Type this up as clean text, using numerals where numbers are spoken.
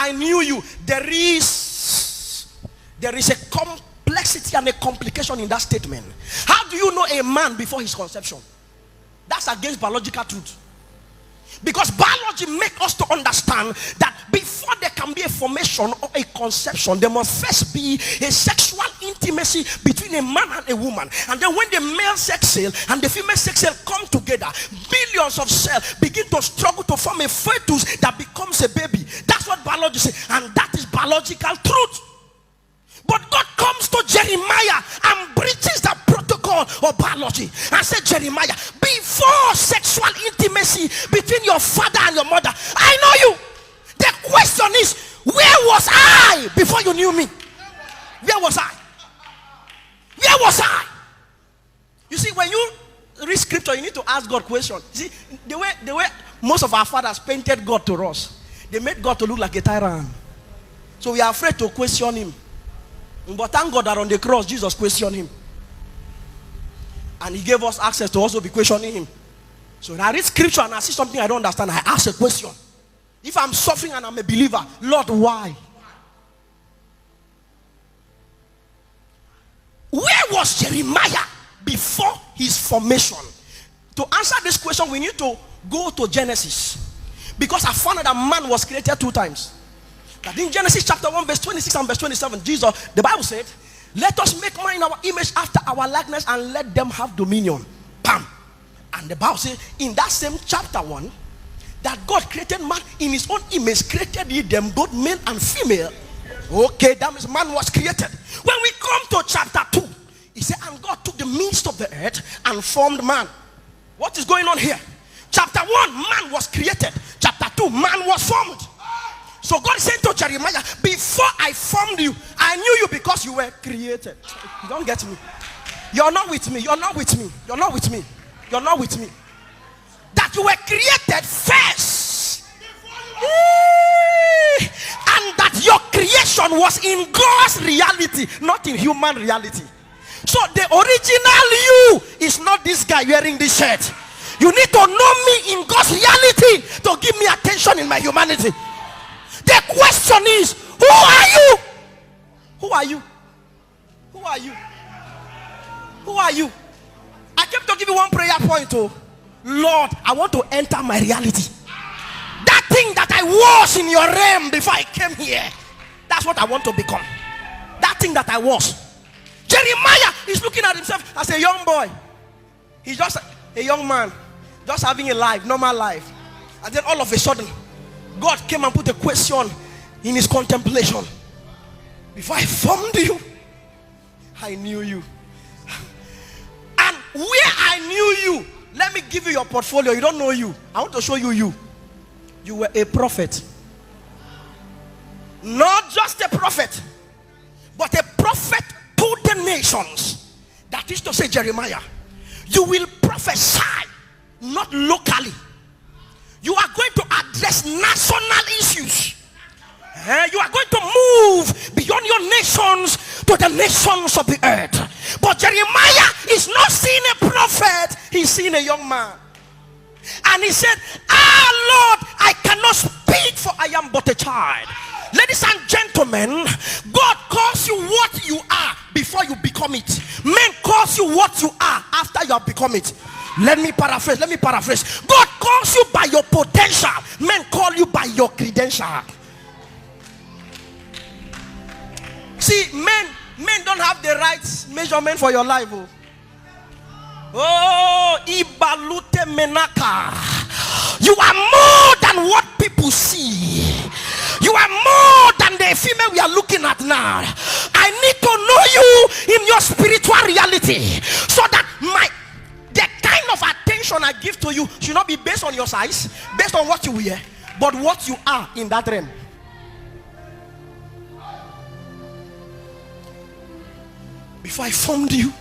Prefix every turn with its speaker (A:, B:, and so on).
A: I knew you. There is a complexity and a complication in that statement. How do you know a man before his conception? That's against biological truth. Because biology makes us to understand that before there can be a formation or a conception, there must first be a sexual intimacy between a man and a woman. And then when the male sex cell and the female sex cell come together, billions of cells begin to struggle to form a fetus that becomes a baby. That's what biology says, and that is biological truth. But God comes to Jeremiah and breaches that protocol of biology and said, Jeremiah, before sexual intimacy between your father and your mother, I know you. The question is, where was I before you knew me? Where was I? Where was I? You see, when you read scripture, you need to ask God questions. See, the way most of our fathers painted God to us, they made God to look like a tyrant. So we are afraid to question him. But thank God that on the cross, Jesus questioned him. And he gave us access to also be questioning him. So when I read scripture and I see something I don't understand, I ask a question. If I'm suffering and I'm a believer, Lord, why? Where was Jeremiah before his formation? To answer this question, we need to go to Genesis. Because I found out that man was created 2 times. That in Genesis chapter 1 verse 26 and verse 27, Jesus, the Bible said, let us make man in our image after our likeness and let them have dominion. Bam. And the Bible says in that same chapter 1 that God created man in his own image, created he them both male and female. Okay, that means man was created. When we come to chapter 2, he said, and God took the midst of the earth and formed man. What is going on here? Chapter 1, man was created. Chapter 2, man was formed. So God said to Jeremiah, before I formed you, I knew you because you were created. You don't get me. You're not with me. You're not with me. You're not with me. You're not with me. That you were created first. And that your creation was in God's reality, not in human reality. So the original you is not this guy wearing this shirt. You need to know me in God's reality to give me attention in my humanity. The question is, who are you? Who are you? Who are you? Who are you? I came to give you one prayer point. Oh, Lord, I want to enter my reality. That thing that I was in your realm before I came here, that's what I want to become. That thing that I was. Jeremiah is looking at himself as a young boy. He's just a young man, just having a life, normal life. And then all of a sudden, God came and put a question in his contemplation. Before I formed you, I knew you. And where I knew you, let me give you your portfolio. You don't know you. I want to show you you. You were a prophet. Not just a prophet, but a prophet to the nations. That is to say, Jeremiah, you will prophesy, not locally. You are going to address national issues. You are going to move beyond your nations to the nations of the earth. But Jeremiah is not seeing a prophet, he's seeing a young man. And he said, Lord, I cannot speak, for I am but a child. Ladies and gentlemen, God calls you what you are before you become it. Men calls you what you are after you have become it. Let me paraphrase. God calls you by your potential. Men call you by your credential. See, men don't have the right measurement for your life. Oh, Ibalute Menaka. You are more than what people see. You are more than the female we are looking at now. I need to know you in your spiritual reality, so that the kind of attention I give to you should not be based on your size, based on what you wear, but what you are in that realm. Before I formed you,